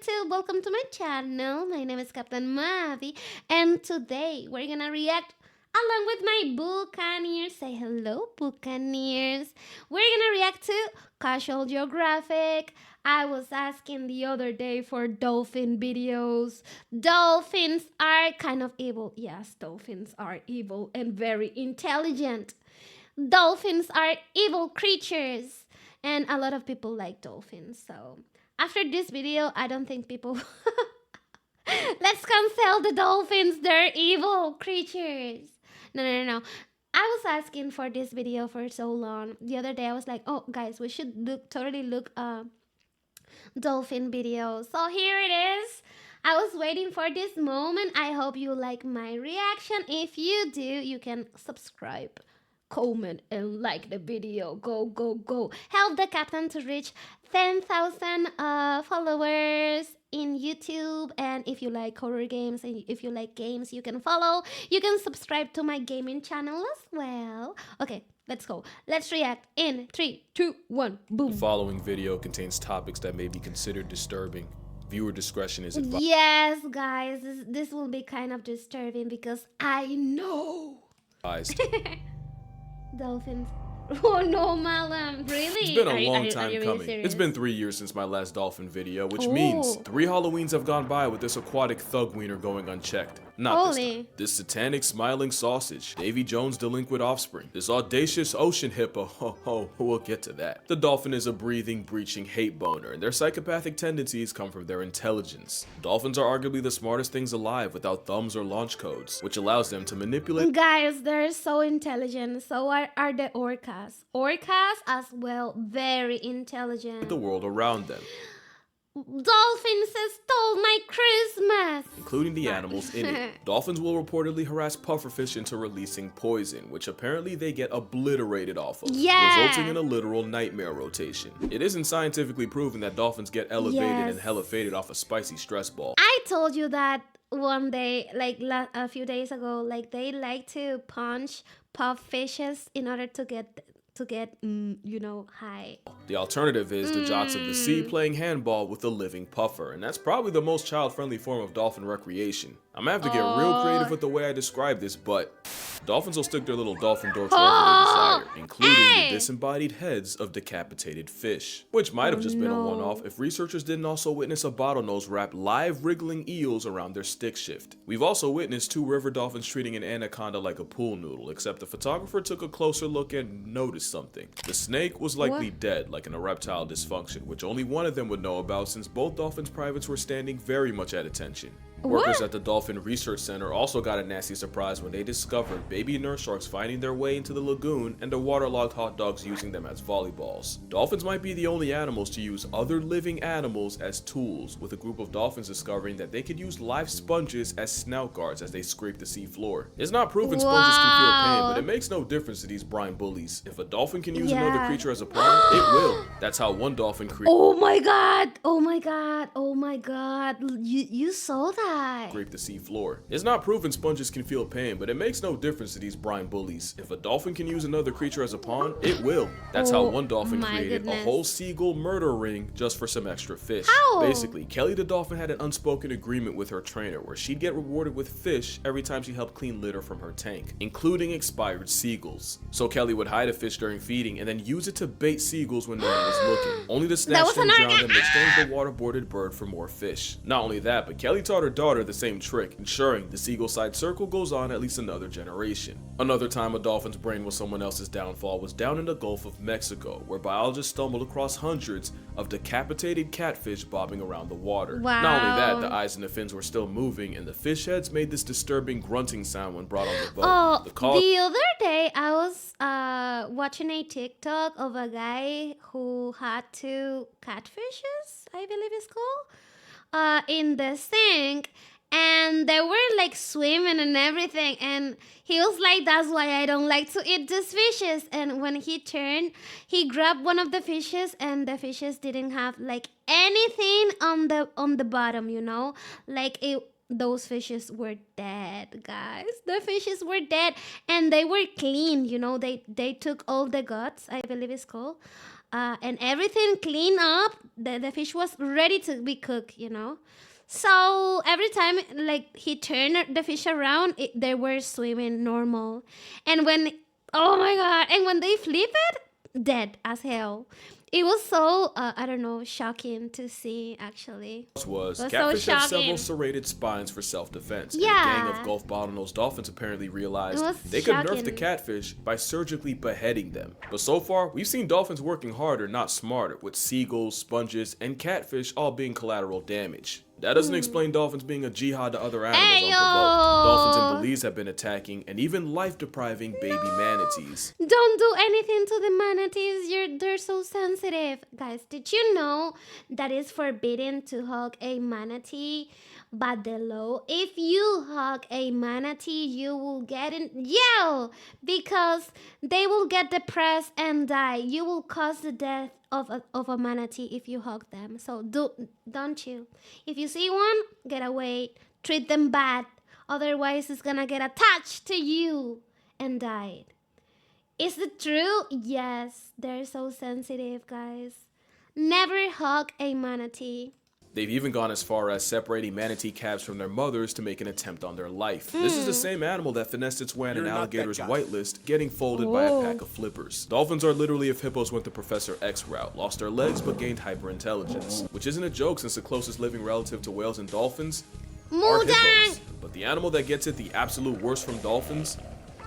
YouTube, welcome to my channel. My name is Captain Mavie, and today we're gonna react along with my Buccaneers. Say hello, Buccaneers. We're gonna react to Casual Geographic. I was asking the other day for dolphin videos. Dolphins are kind of evil. Yes, dolphins are evil and very intelligent. Dolphins are evil creatures, and a lot of people like dolphins. So after this video, I don't think people let's cancel the dolphins. They're evil creatures. No. I was asking for this video for so long. The other day I was like, oh guys, we should look dolphin video. So here it is. I was waiting for this moment. I hope you like my reaction. If you do, you can subscribe, comment, and like the video. Go. Help the captain to reach 10,000 followers in YouTube. And if you like horror games and if you like games, you can follow. You can subscribe to my gaming channel as well. Okay, let's go. Let's react in 3, 2, 1, boom. The following video contains topics that may be considered disturbing. Viewer discretion is advised. Yes, guys, this will be kind of disturbing because I know. Dolphins. Oh no, Malam, really? It's been a long time coming. It's been 3 years since my last dolphin video, which means 3 Halloweens have gone by with this aquatic thug wiener going unchecked. Not this time. This satanic smiling sausage, Davy Jones' delinquent offspring, this audacious ocean hippo, we'll get to that. The dolphin is a breathing, breaching hate boner, and their psychopathic tendencies come from their intelligence. Dolphins are arguably the smartest things alive without thumbs or launch codes, which allows them to manipulate— Guys, they're so intelligent. So are the orcas. Orcas as well, very intelligent. the world around them. Dolphins stole my Christmas! Including the animals in it. Dolphins will reportedly harass pufferfish into releasing poison, which apparently they get obliterated off of, resulting in a literal nightmare rotation. It isn't scientifically proven that dolphins get elevated and hella faded off a spicy stress ball. I told you that one day, like a few days ago, like they like to punch pufferfishes in order to get high. The alternative is the jocks of the sea playing handball with a living puffer, and that's probably the most child-friendly form of dolphin recreation. I'm gonna have to get real creative with the way I describe this, but dolphins will stick their little dolphin dorks wherever they desire, including the disembodied heads of decapitated fish, which might have just been a one-off if researchers didn't also witness a bottlenose wrap live wriggling eels around their stick shift. We've also witnessed 2 river dolphins treating an anaconda like a pool noodle, except the photographer took a closer look and noticed something. The snake was likely dead, like an erectile dysfunction, which only one of them would know about since both dolphins' privates were standing very much at attention. Workers at the Dolphin Research Center also got a nasty surprise when they discovered baby nurse sharks finding their way into the lagoon and the waterlogged hot dogs using them as volleyballs. Dolphins might be the only animals to use other living animals as tools, with a group of dolphins discovering that they could use live sponges as snout guards as they scrape the sea floor. It's not proven sponges can feel pain, but it makes no difference to these brine bullies. If a dolphin can use another creature as a pawn, it will. That's how one dolphin created— Oh my god, you saw that? scrape the sea floor. It's not proven sponges can feel pain, but it makes no difference to these brine bullies. If a dolphin can use another creature as a pawn, it will. That's how one dolphin created a whole seagull murder ring just for some extra fish. Basically, Kelly the dolphin had an unspoken agreement with her trainer where she'd get rewarded with fish every time she helped clean litter from her tank, including expired seagulls. So Kelly would hide a fish during feeding and then use it to bait seagulls when no one was looking, only to snatch them, drown them, and exchange the waterboarded bird for more fish. Not only that, but Kelly taught her daughter the same trick, ensuring the seagull side circle goes on at least another generation. Another time a dolphin's brain was someone else's downfall was down in the Gulf of Mexico, where biologists stumbled across hundreds of decapitated catfish bobbing around the water. Not only that, the eyes and the fins were still moving, and the fish heads made this disturbing grunting sound when brought on the boat. The other day I was watching a TikTok of a guy who had 2 catfishes, I believe it's called, in the sink, and they were like swimming and everything, and he was like, that's why I don't like to eat these fishes. And when he turned, he grabbed one of the fishes, and the fishes didn't have like anything on the bottom, like those fishes were dead, guys. The fishes were dead, and they were clean, they took all the guts, I believe it's called, and everything cleaned up. The fish was ready to be cooked, So every time, like, he turned the fish around, they were swimming normal. And oh my God, and when they flip it, dead as hell. It was so, I don't know, shocking to see, actually. Was It was catfish so have shocking. several serrated spines for self-defense. Yeah. And a gang of Gulf bottlenose dolphins apparently realized It was they could nerf the shocking. catfish by surgically beheading them. But so far, we've seen dolphins working harder, not smarter, with seagulls, sponges, and catfish all being collateral damage. That doesn't explain dolphins being a jihad to other animals Ayo! unprovoked. Dolphins in Belize have been attacking and even life-depriving baby manatees. Don't do anything to the manatees. They're so sensitive. Guys, did you know that it's forbidden to hug a manatee? But the law, if you hug a manatee, you will get in jail because they will get depressed and die. You will cause the death of a manatee if you hug them. So don't you? If you see one, get away. Treat them bad. Otherwise, it's gonna get attached to you and die. Is it true? Yes, they're so sensitive, guys. Never hug a manatee. They've even gone as far as separating manatee calves from their mothers to make an attempt on their life. This is the same animal that finessed its way on an alligator's whitelist, getting folded by a pack of flippers. Dolphins are literally if hippos went the Professor X route, lost their legs but gained hyperintelligence, which isn't a joke since the closest living relative to whales and dolphins are hippos. But the animal that gets it the absolute worst from dolphins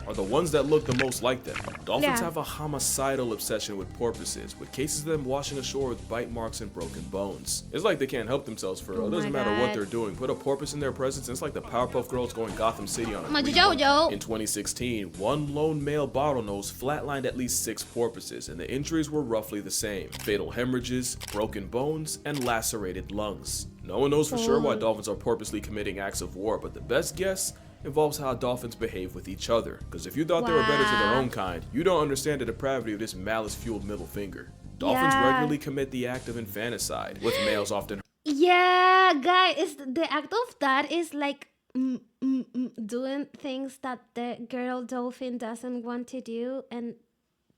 are the ones that look the most like them. Dolphins have a homicidal obsession with porpoises, with cases of them washing ashore with bite marks and broken bones. It's like they can't help themselves for real. It doesn't matter what they're doing. Put a porpoise in their presence, and it's like the Powerpuff Girls going Gotham City on a Jojo. In 2016, one lone male bottlenose flatlined at least 6 porpoises, and the injuries were roughly the same. Fatal hemorrhages, broken bones, and lacerated lungs. No one knows for sure why dolphins are purposely committing acts of war, but the best guess involves how dolphins behave with each other. Because if you thought they were better to their own kind, you don't understand the depravity of this malice-fueled middle finger. Dolphins regularly commit the act of infanticide, with males often. Yeah, guys, the act of that is like doing things that the girl dolphin doesn't want to do, and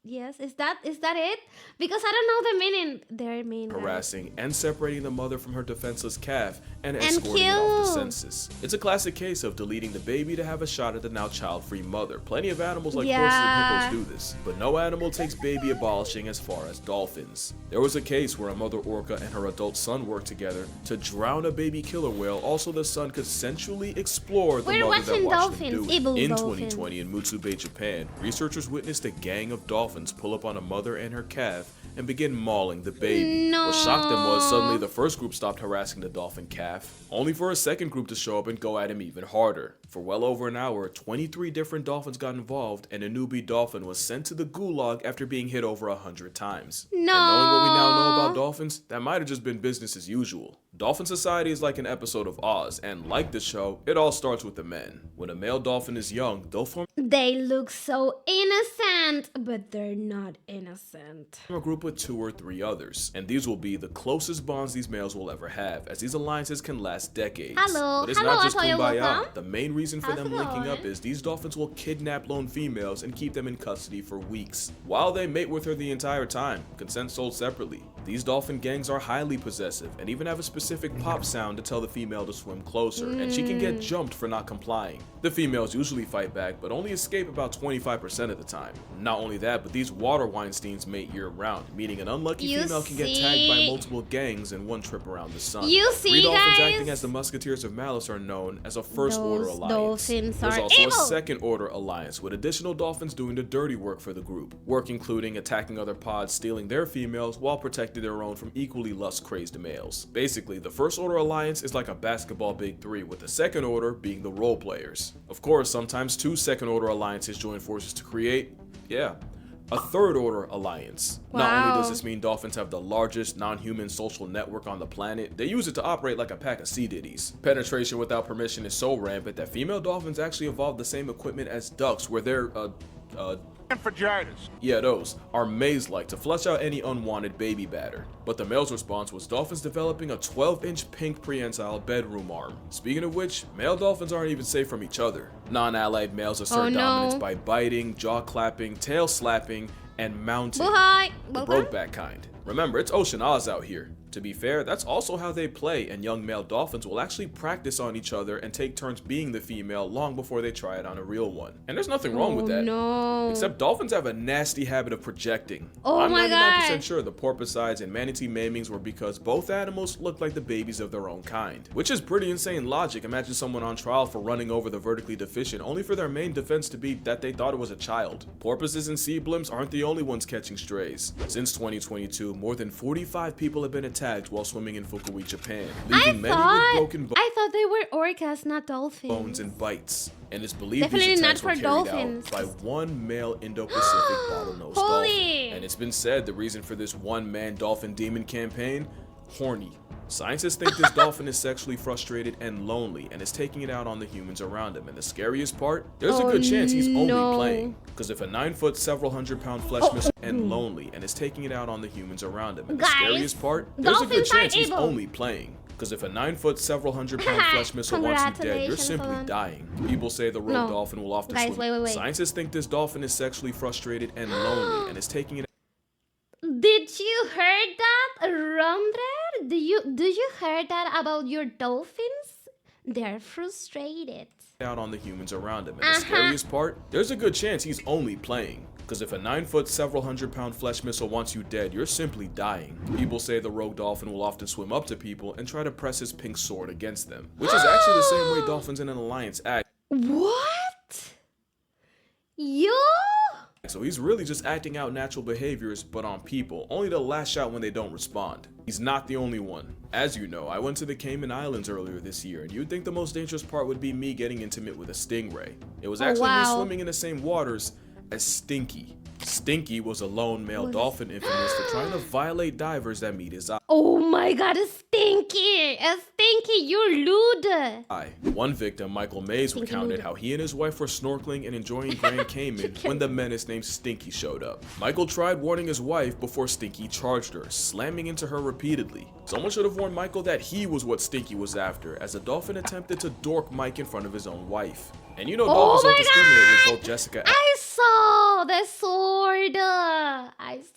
yes, is that it? Because I don't know the meaning. Their meaning. Harassing and separating the mother from her defenseless calf and escorting it off the census. It's a classic case of deleting the baby to have a shot at the now child-free mother. Plenty of animals like horses and hippos do this, but no animal takes baby abolishing as far as dolphins. There was a case where a mother orca and her adult son worked together to drown a baby killer whale. Also, the son could sensually explore the mother that watched him do it. In 2020 in Mutsu Bay, Japan, researchers witnessed a gang of dolphins pull up on a mother and her calf and begin mauling the baby. No. What shocked them was suddenly the first group stopped harassing the dolphin calf, only for a second group to show up and go at him even harder. For well over an hour, 23 different dolphins got involved, and a newbie dolphin was sent to the gulag after being hit over 100 times. No. And knowing what we now know about dolphins, that might have just been business as usual. Dolphin Society is like an episode of Oz, and like the show, it all starts with the men. When a male dolphin is young, they'll form They look so innocent, but they're not innocent. a group with 2 or 3 others, and these will be the closest bonds these males will ever have, as these alliances can last decades. Hello. But it's Hello, not just Atoya, kumbaya. welcome. The main reason for How's them it linking going? up is these dolphins will kidnap lone females and keep them in custody for weeks, while they mate with her the entire time, consent sold separately. These dolphin gangs are highly possessive and even have a specific pop sound to tell the female to swim closer, and she can get jumped for not complying. The females usually fight back, but only escape about 25% of the time. Not only that, but these water Weinsteins mate year-round, meaning an unlucky female can get tagged by multiple gangs in one trip around the sun. You see, 3 dolphins guys? acting as the musketeers of malice are known as a first-order Those alliance. dolphins There's are also evil. a second-order alliance, with additional dolphins doing the dirty work for the group. Work including attacking other pods, stealing their females, while protecting their own from equally lust-crazed males. Basically, the first-order alliance is like a basketball big 3, with the second order being the role players. Of course, sometimes 2 second-order alliances join forces to create, a third-order alliance. Not only does this mean dolphins have the largest non-human social network on the planet, they use it to operate like a pack of sea-ditties. Penetration without permission is so rampant that female dolphins actually evolved the same equipment as ducks, where they're, yeah, those are maze-like to flush out any unwanted baby batter. But the male's response was dolphins developing a 12-inch pink prehensile bedroom arm. Speaking of which, male dolphins aren't even safe from each other. Non-allied males assert dominance by biting, jaw clapping, tail slapping, and mountain, Buhay! the Welcome. brokeback kind. Remember, it's Ocean Oz out here. To be fair, that's also how they play, and young male dolphins will actually practice on each other and take turns being the female long before they try it on a real one. And there's nothing wrong with that. No. Except dolphins have a nasty habit of projecting. Oh I'm my 99% God. sure the porpoises and manatee maimings were because both animals look like the babies of their own kind. Which is pretty insane logic. Imagine someone on trial for running over the vertically deficient, only for their main defense to be that they thought it was a child. Porpoises and sea blimps aren't the only ones catching strays. Since 2022, more than 45 people have been attacked while swimming in Fukui, Japan, leaving many with broken I thought they were orcas, not dolphins. bones and bites. And it's believed Definitely these not attacks were for carried dolphins. out by one male Indo-Pacific bottlenose dolphin. Holy. And it's been said the reason for this one-man dolphin demon campaign? Horny. Scientists think this dolphin is sexually frustrated and lonely and is taking it out on the humans around him. And the scariest part? There's a good chance he's only playing. Because if a 9-foot, several hundred-pound flesh missile and lonely and is taking it out on the humans around him. And the scariest part? There's a good dolphins are chance he's evil. only playing. Because if a 9-foot, several hundred-pound flesh missile wants you dead, you're Congratulations, simply Alan. dying. People say the rogue No. dolphin will often Guys, swim. wait. Scientists think this dolphin is sexually frustrated and lonely and is taking it Did you heard that, Rondre? Do you heard that about your dolphins? They're frustrated. out on the humans around him. And the scariest part? There's a good chance he's only playing. Because if a 9-foot, several hundred-pound flesh missile wants you dead, you're simply dying. People say the rogue dolphin will often swim up to people and try to press his pink sword against them, which is actually the same way dolphins in an alliance act. What? Yo? So he's really just acting out natural behaviors, but on people, only to lash out when they don't respond. He's not the only one. As you know, I went to the Cayman Islands earlier this year, and you'd think the most dangerous part would be me getting intimate with a stingray. It was actually me swimming in the same waters as Stinky. Stinky was a lone male dolphin infamous for trying to violate divers that meet his eye. Oh my god, a Stinky! A Stinky, you're lewd! One victim, Michael Mays, recounted how he and his wife were snorkeling and enjoying Grand Cayman when the menace named Stinky showed up. Michael tried warning his wife before Stinky charged her, slamming into her repeatedly. Someone should have warned Michael that he was what Stinky was after, as the dolphin attempted to dork Mike in front of his own wife. And you know dolphins don't discriminate with both Jessica I saw the sword!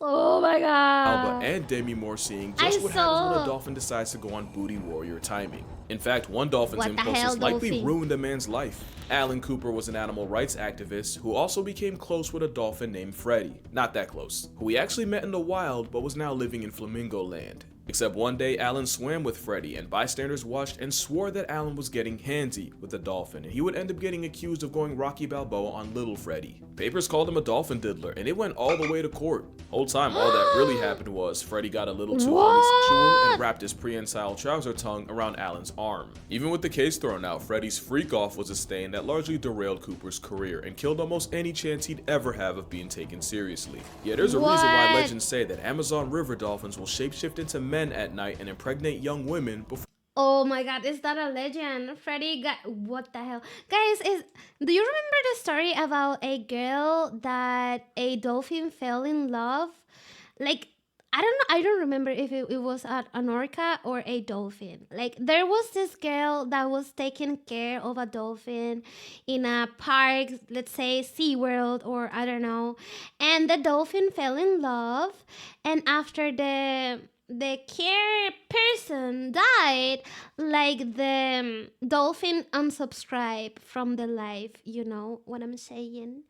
Oh my god! Alba and Demi Moore seeing just what happens when a dolphin decides to go on booty warrior timing. In fact, one dolphin's impulses likely ruined a man's life. Alan Cooper was an animal rights activist who also became close with a dolphin named Freddie. Not that close. Who he actually met in the wild but was now living in Flamingo Land. Except one day, Alan swam with Freddie, and bystanders watched and swore that Alan was getting handsy with the dolphin, and he would end up getting accused of going Rocky Balboa on little Freddie. Papers called him a dolphin diddler, and it went all the way to court. Whole time, all that really happened was Freddie got a little too homosexual and wrapped his prehensile trouser tongue around Alan's arm. Even with the case thrown out, Freddie's freak-off was a stain that largely derailed Cooper's career and killed almost any chance he'd ever have of being taken seriously. Yeah, there's a reason why legends say that Amazon river dolphins will shapeshift into men at night and impregnate young women before. Oh my god, is that a legend? Freddie got what the hell? Guys, do you remember the story about a girl that a dolphin fell in love? Like, I don't remember if it was an orca or a dolphin. Like, there was this girl that was taking care of a dolphin in a park, let's say SeaWorld or I don't know. And the dolphin fell in love, and after the care person died, like the dolphin unsubscribed from the life, you know what I'm saying?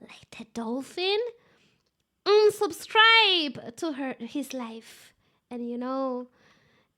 Like the dolphin unsubscribe to his life, and you know,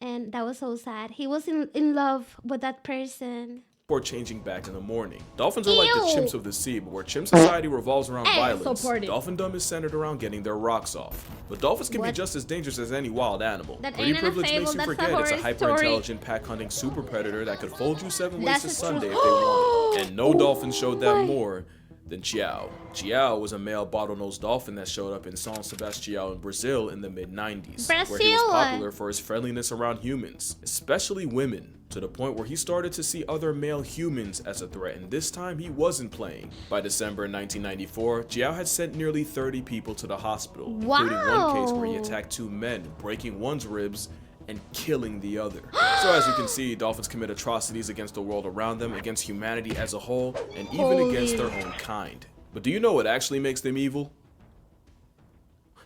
and that was so sad. He was in love with that person. Before changing back in the morning. Dolphins are like the chimps of the sea, but where chimp society revolves around violence, dolphindom is centered around getting their rocks off. But dolphins can be just as dangerous as any wild animal. Pretty privilege makes you forget it's a hyper-intelligent pack-hunting super predator that could fold you 7 ways to Sunday if they wanted. And no dolphin showed that more than Chiao. Chiao was a male bottlenose dolphin that showed up in São Sebastião in Brazil in the mid-90s, where he was popular for his friendliness around humans, especially women, to the point where he started to see other male humans as a threat, and this time he wasn't playing. By December 1994, Chiao had sent nearly 30 people to the hospital, including one case where he attacked 2 men, breaking one's ribs and killing the other. So as you can see, dolphins commit atrocities against the world around them, against humanity as a whole, and even against their own kind. But do you know what actually makes them evil?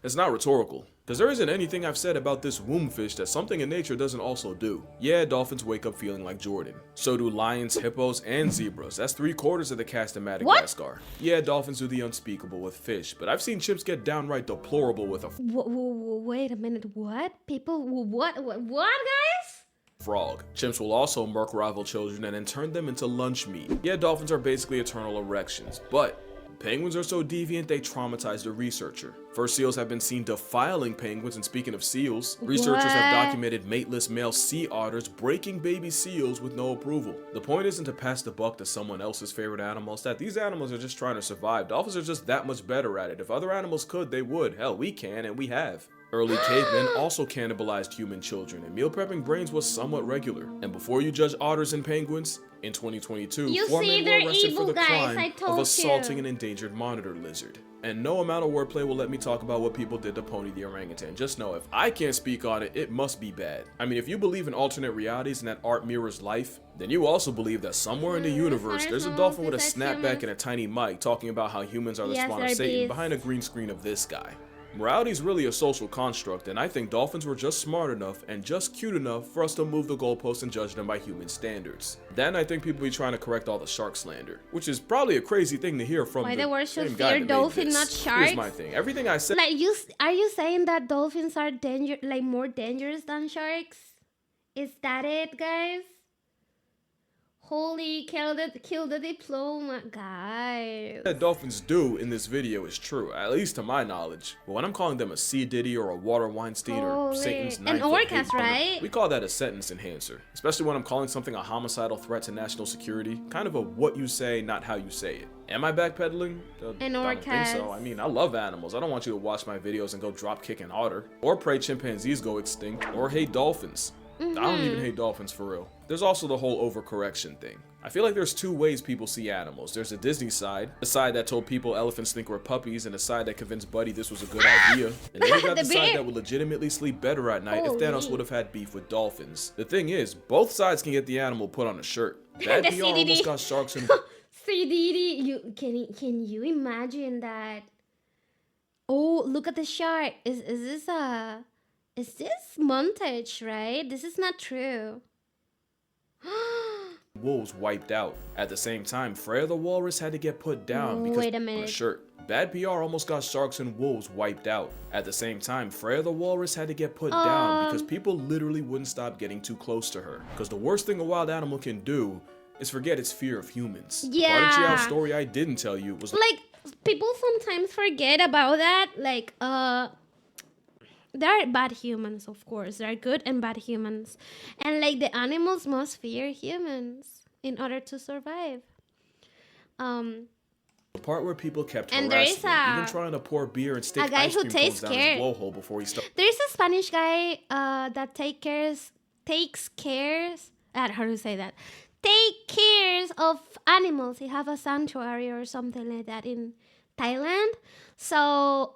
It's not rhetorical, because there isn't anything I've said about this womb fish that something in nature doesn't also do. Yeah, dolphins wake up feeling like Jordan. So do lions, hippos, and zebras. That's 3/4 of the cast in Madagascar. Yeah, dolphins do the unspeakable with fish, but I've seen chimps get downright deplorable with a Wait a minute, what? People, what, guys? frog. Chimps will also murk rival children and then turn them into lunch meat. Yeah, dolphins are basically eternal erections, but penguins are so deviant they traumatize the researcher. First seals have been seen defiling penguins, and speaking of seals, researchers have documented mateless male sea otters breaking baby seals with no approval. The point isn't to pass the buck to someone else's favorite animal, it's that these animals are just trying to survive. Dolphins are just that much better at it. If other animals could, they would. Hell, we can, and we have. Early cavemen also cannibalized human children, and meal prepping brains was somewhat regular. And before you judge otters and penguins, in 2022, 4 men were arrested for the crime of assaulting an endangered monitor lizard. And no amount of wordplay will let me talk about what people did to Pony the orangutan. Just know, if I can't speak on it, it must be bad. I mean, if you believe in alternate realities and that art mirrors life, then you also believe that somewhere in the universe, there's a dolphin with a snapback and a tiny mic talking about how humans are the spawn of Satan behind a green screen of this guy. Morality is really a social construct, and I think dolphins were just smart enough and just cute enough for us to move the goalposts and judge them by human standards. Then I think people be trying to correct all the shark slander, which is probably a crazy thing to hear from Why the word should same guy fear that made dolphin, this. not sharks? Here's my thing. Everything I said. Like, are you saying that dolphins are more dangerous than sharks? Is that it, guys? Holy, kill the diploma, guys. That dolphins do in this video is true, at least to my knowledge. But when I'm calling them a sea Diddy or a water Weinstein or Satan's 9-foot orcas, hate partner, right? we call that a sentence enhancer. Especially when I'm calling something a homicidal threat to national security. Kind of a what you say, not how you say it. Am I backpedaling? I don't think so. I mean, I love animals. I don't want you to watch my videos and go drop kick an otter, or pray chimpanzees go extinct, or hate dolphins. I don't even hate dolphins for real. There's also the whole overcorrection thing. I feel like there's two ways people see animals. There's the Disney side, the side that told people elephants think we're puppies, and the side that convinced Buddy this was a good idea. And then you got the side that would legitimately sleep better at night if Thanos would have had beef with dolphins. The thing is, both sides can get the animal put on a shirt. That PR almost got sharks in. Can you imagine that? Oh, look at the shark. Is this montage, right? This is not true. Wolves wiped out. At the same time, Freya the walrus had to get put down because of a shirt. Bad PR almost got sharks and wolves wiped out. At the same time, Freya the walrus had to get put down because people literally wouldn't stop getting too close to her. Because the worst thing a wild animal can do is forget its fear of humans. Yeah. Part of Chiao's story I didn't tell you was like, people sometimes forget about that. Like, there are bad humans, of course. There are good and bad humans. And like, the animals must fear humans in order to survive. The part where people kept harassing him, even trying to pour beer and stick ice cream cones down his blowhole before he started. There's a Spanish guy that takes cares. How do you say that? Take cares of animals. He have a sanctuary or something like that in Thailand. So,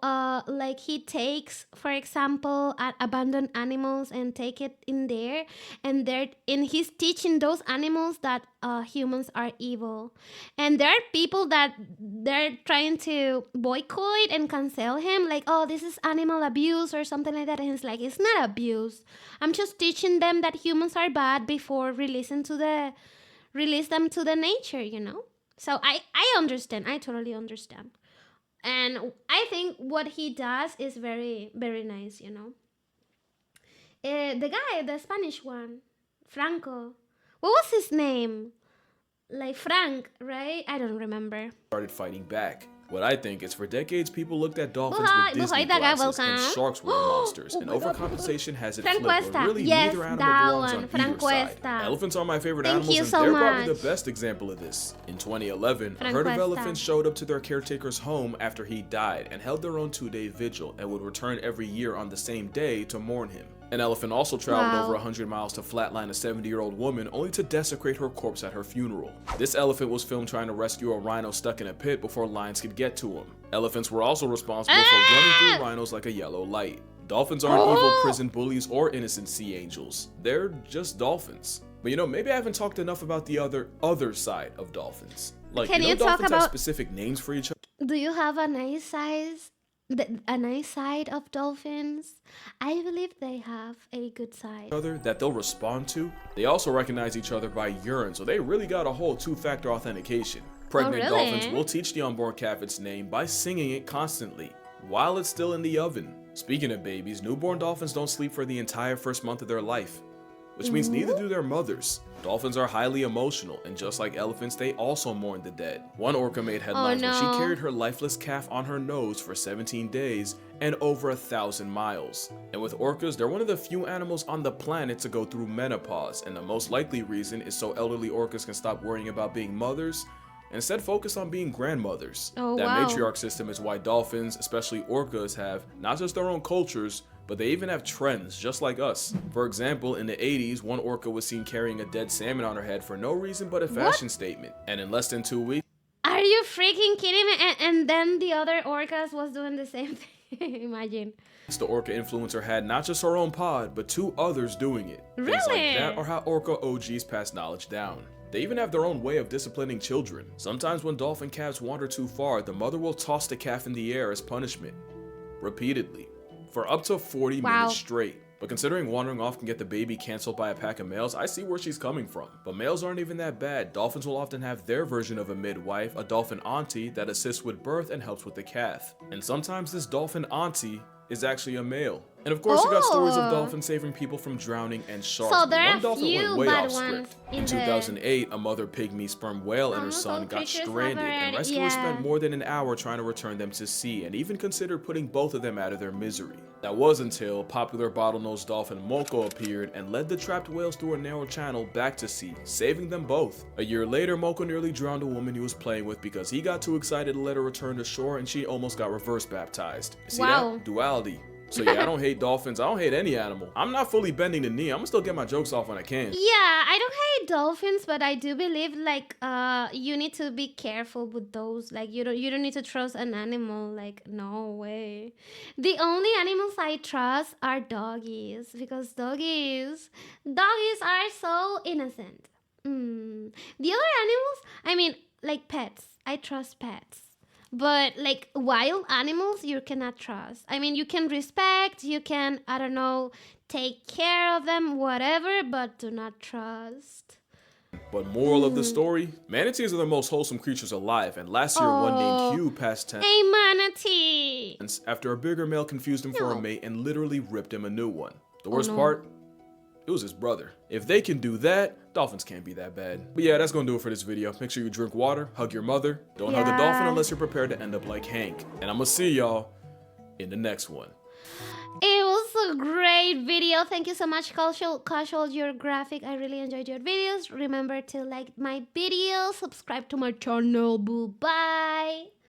like, he takes, for example, abandoned animals and take it in there, and he's teaching those animals that humans are evil. And there are people that they're trying to boycott and cancel him, like, oh, this is animal abuse or something like that. And he's like, it's not abuse. I'm just teaching them that humans are bad before release them to the nature, you know. So I understand. I totally understand. And I think what he does is very, very nice, you know. The guy, the Spanish one, Franco. What was his name? Like Frank, right? I don't remember. Started fighting back. What I think is, for decades, people looked at dolphins with Disney glasses and sharks were monsters, and overcompensation has it flipped, where really neither animal belongs on either side. Elephants are my favorite animals, and they're probably the best example of this. In 2011, a herd of elephants showed up to their caretaker's home after he died and held their own 2-day vigil and would return every year on the same day to mourn him. An elephant also traveled over 100 miles to flatline a 70-year-old woman only to desecrate her corpse at her funeral. This elephant was filmed trying to rescue a rhino stuck in a pit before lions could get to him. Elephants were also responsible for running through rhinos like a yellow light. Dolphins aren't evil prison bullies or innocent sea angels. They're just dolphins. But you know, maybe I haven't talked enough about the other side of dolphins. Like, dolphins have specific names for each other. Do you have a nice size a nice side of dolphins. I believe they have a good side. Other that they'll respond to. They also recognize each other by urine, so they really got a whole two-factor authentication. Pregnant really? dolphins will teach the unborn calf its name by singing it constantly while it's still in the oven. Speaking of babies, newborn dolphins don't sleep for the entire first month of their life, which means neither do their mothers. Dolphins are highly emotional, and just like elephants, they also mourn the dead. One orca made headlines when she carried her lifeless calf on her nose for 17 days and over 1,000 miles. And with orcas, they're one of the few animals on the planet to go through menopause, and the most likely reason is so elderly orcas can stop worrying about being mothers and instead focus on being grandmothers. That matriarch system is why dolphins, especially orcas, have not just their own cultures, but they even have trends, just like us. For example, in the 80s, one orca was seen carrying a dead salmon on her head for no reason but a fashion statement. And in less than 2 weeks... Are you freaking kidding me? And then the other orcas was doing the same thing. Imagine. The orca influencer had not just her own pod, but 2 others doing it. Really? Things like that are how orca OGs pass knowledge down. They even have their own way of disciplining children. Sometimes when dolphin calves wander too far, the mother will toss the calf in the air as punishment. Repeatedly. For up to 40 minutes straight. But considering wandering off can get the baby canceled by a pack of males, I see where she's coming from. But males aren't even that bad. Dolphins will often have their version of a midwife, a dolphin auntie, that assists with birth and helps with the calf. And sometimes this dolphin auntie is actually a male. And of course, you got stories of dolphins saving people from drowning and sharks. So there One dolphin went way off script. In in 2008, a mother pygmy sperm whale and her son got stranded, and rescuers spent more than an hour trying to return them to sea, and even considered putting both of them out of their misery. That was until popular bottlenose dolphin Moko appeared and led the trapped whales through a narrow channel back to sea, saving them both. A year later, Moko nearly drowned a woman he was playing with because he got too excited to let her return to shore, and she almost got reverse baptized. See that? Duality. So yeah, I don't hate dolphins. I don't hate any animal. I'm not fully bending the knee. I'm gonna still get my jokes off when I can. Yeah, I don't hate dolphins, but I do believe like you need to be careful with those. Like you don't need to trust an animal. Like no way. The only animals I trust are doggies because doggies are so innocent. The other animals, I mean, like pets. I trust pets. But like wild animals, you cannot trust. I mean, you can respect, you can, I don't know, take care of them, whatever, but do not trust. But moral of the story, manatees are the most wholesome creatures alive, and last year one named Hugh passed 10 a manatee after a bigger male confused him for a mate and literally ripped him a new one. The worst part? It was his brother. If they can do that, dolphins can't be that bad. But yeah, that's gonna do it for this video. Make sure you drink water, hug your mother, don't hug a dolphin unless you're prepared to end up like Hank. And I'm gonna see y'all in the next one. It was a great video. Thank you so much, Casual Geographic. I really enjoyed your videos. Remember to like my videos, subscribe to my channel. Bye.